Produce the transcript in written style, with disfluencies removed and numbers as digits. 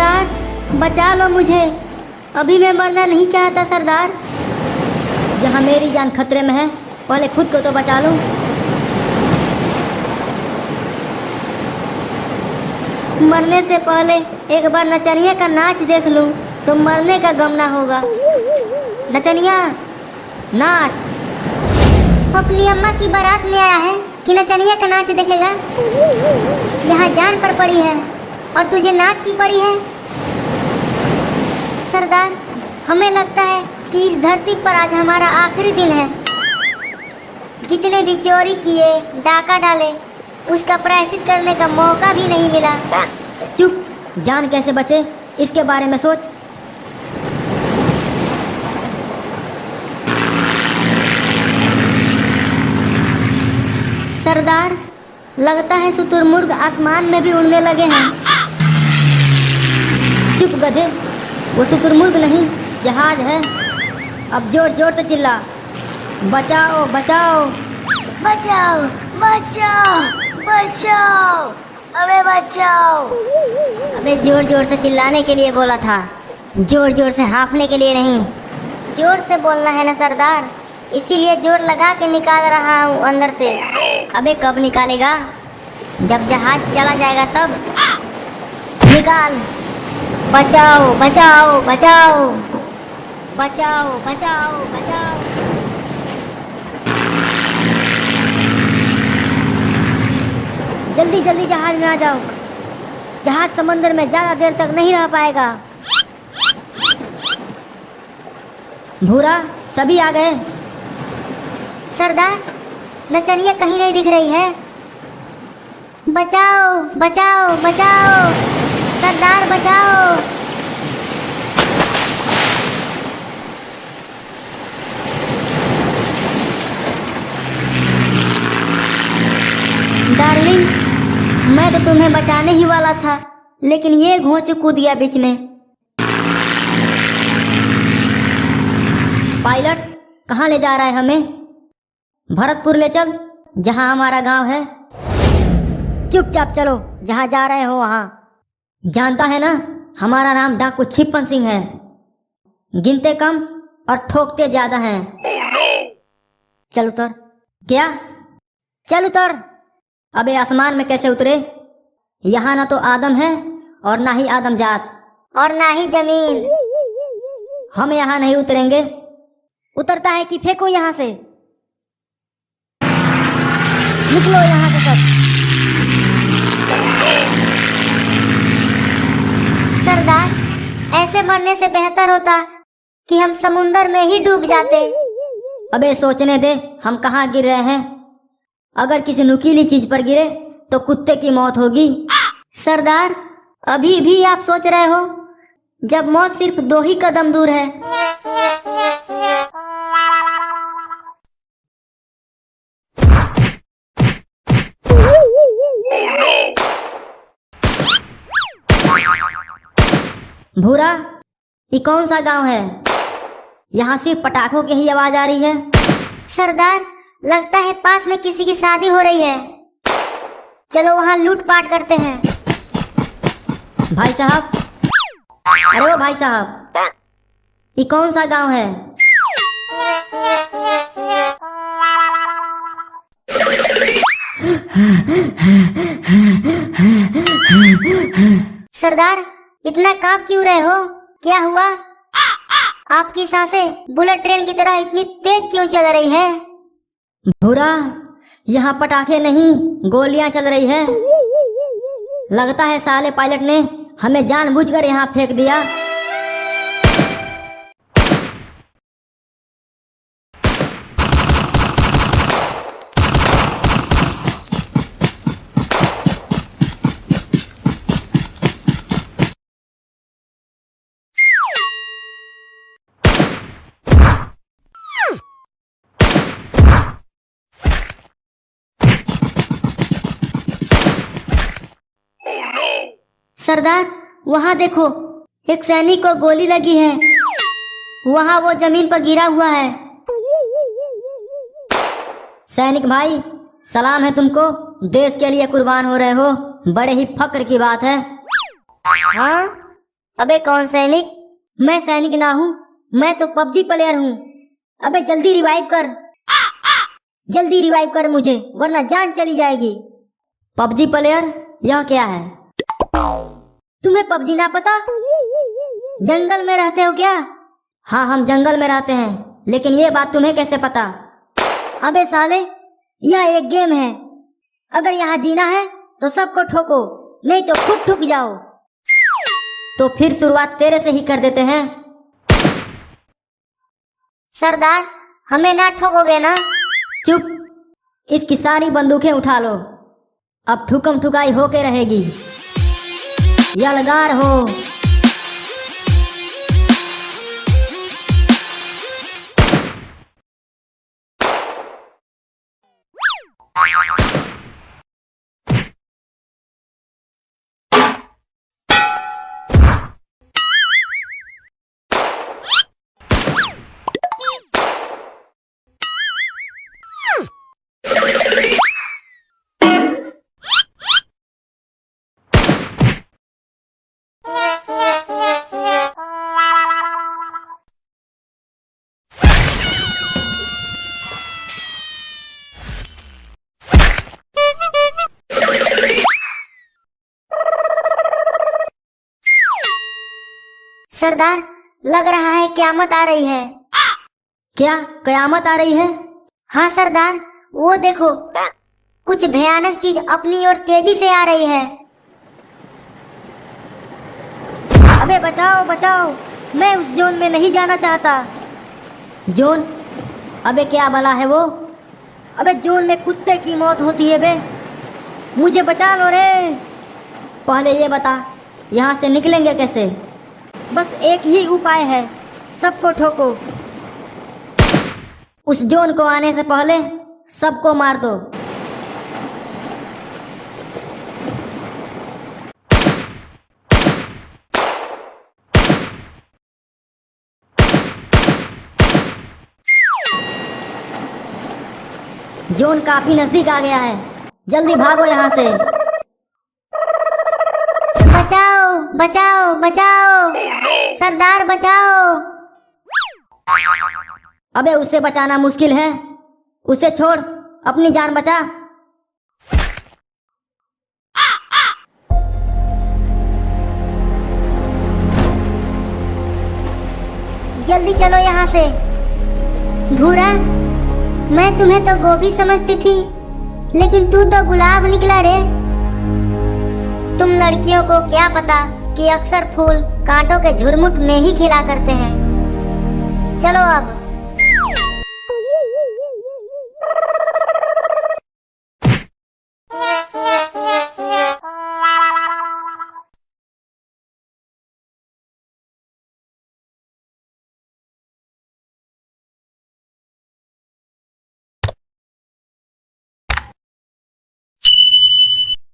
सरदार बचा लो मुझे, अभी मैं मरना नहीं चाहता सरदार। यहाँ मेरी जान खतरे में है, पहले खुद को तो बचा लो। मरने से पहले एक बार नचनिया का नाच देख लूं तो मरने का गम ना होगा। नचनिया नाच। अपनी अम्मा की बारात में आया है कि नचनिया का नाच देखेगा। यहाँ जान पर पड़ी है और तुझे नाच की पड़ी है। सरदार हमें लगता है कि इस धरती पर आज हमारा आखिरी दिन है। जितने भी चोरी किए, डाका डाले, उसका प्रायश्चित करने का मौका भी नहीं मिला। चुप, जान कैसे बचे इसके बारे में सोच। सरदार लगता है शुतुरमुर्ग आसमान में भी उड़ने लगे हैं। चुप गधे, वो शुतुरमुर्ग नहीं जहाज है। अब जोर जोर से चिल्ला, बचाओ बचाओ बचाओ बचाओ बचाओ, अबे बचाओ। अबे जोर जोर से चिल्लाने के लिए बोला था, जोर जोर से हाँफने के लिए नहीं। जोर से बोलना है ना सरदार, इसीलिए जोर लगा के निकाल रहा हूँ अंदर से। अबे कब निकालेगा? जब जहाज चला जाएगा तब निकाल। बचाओ बचाओ बचाओ बचाओ बचाओ बचाओ। जल्दी जल्दी जहाज में आ जाओ, जहाज समंदर में ज्यादा देर तक नहीं रह पाएगा। भूरा, सभी आ गए। सरदार नचनिया कहीं नहीं दिख रही है। बचाओ बचाओ बचाओ, सरदार बचाओ। डार्लिंग, मैं तो तुम्हें बचाने ही वाला था, लेकिन ये घोंच कूद गया बीच में। पायलट कहाँ ले जा रहा है हमें? भरतपुर ले चल, जहाँ हमारा गांव है। चुपचाप चलो, जहाँ जा रहे हो वहाँ। जानता है ना, हमारा नाम डाकू छिप्पन सिंह है। गिनते कम और ठोकते ज्यादा हैं। चल उतर। क्या? चल उतर। अबे आसमान में कैसे उतरे? यहाँ ना तो आदम है और ना ही आदम जात, और ना ही जमीन। हम यहाँ नहीं उतरेंगे। उतरता है कि फेंको यहाँ से। निकलो यहाँ से सब। सरदार ऐसे मरने से बेहतर होता कि हम समुंदर में ही डूब जाते। अबे सोचने दे, हम कहाँ गिर रहे हैं। अगर किसी नुकीली चीज पर गिरे तो कुत्ते की मौत होगी। सरदार अभी भी आप सोच रहे हो, जब मौत सिर्फ 2 ही कदम दूर है। भूरा, ये कौन सा गांव है? यहाँ सिर्फ पटाखों की ही आवाज आ रही है। सरदार लगता है पास में किसी की शादी हो रही है। चलो वहाँ लूटपाट करते हैं। भाई साहब, अरे ओ भाई साहब, ये कौन सा गांव है? सरदार इतना कांप क्यों रहे हो? क्या हुआ? आपकी सांसें बुलेट ट्रेन की तरह इतनी तेज क्यों चल रही है? भूरा, यहाँ पटाखे नहीं गोलियां चल रही है। लगता है साले पायलट ने हमें जानबूझकर यहाँ फेंक दिया। सरदार वहाँ देखो, एक सैनिक को गोली लगी है। वहाँ वो जमीन पर गिरा हुआ है। सैनिक भाई, सलाम है तुमको, देश के लिए कुर्बान हो रहे हो, बड़े ही फक्र की बात है। हाँ, अबे कौन सैनिक? मैं सैनिक ना हूँ, मैं तो पबजी प्लेयर हूँ। अबे जल्दी रिवाइव कर, जल्दी रिवाइव कर मुझे, वरना जान चली जाएगी। पबजी प्लेयर, यह क्या है? तुम्हें पबजी ना पता? जंगल में रहते हो क्या? हाँ, हम जंगल में रहते हैं, लेकिन ये बात तुम्हें कैसे पता? अबे साले, यह एक गेम है। अगर यहाँ जीना है तो सबको ठोको, नहीं तो खुद ठुक जाओ। तो फिर शुरुआत तेरे से ही कर देते हैं। सरदार, हमें ना ठोकोगे ना? चुप, इसकी सारी बंदूकें उठा लो। अब ठुकम ठुकाई होके रहेगी। यलगार हो। सरदार, लग रहा है क़यामत आ रही है। क्या कयामत आ रही है? हाँ सरदार, वो देखो, कुछ भयानक चीज अपनी ओर तेजी से आ रही है। अबे बचाओ बचाओ, मैं उस जोन में नहीं जाना चाहता। जोन? अबे क्या भला है वो? अबे जोन में कुत्ते की मौत होती है बे, मुझे बचा लो रे। पहले ये बता, यहाँ से निकलेंगे कैसे? बस एक ही उपाय है, सबको ठोको। उस जोन को आने से पहले सबको मार दो। जोन काफी नजदीक आ गया है, जल्दी भागो यहाँ से। बचाओ बचाओ बचाओ, सरदार बचाओ। अबे उसे बचाना मुश्किल है, उसे छोड़, अपनी जान बचा। जल्दी चलो यहाँ से। भूरा, मैं तुम्हें तो गोभी समझती थी, लेकिन तू तो गुलाब निकला रे। तुम लड़कियों को क्या पता कि अक्सर फूल कांटों के झुरमुट में ही खिला करते हैं। चलो अब।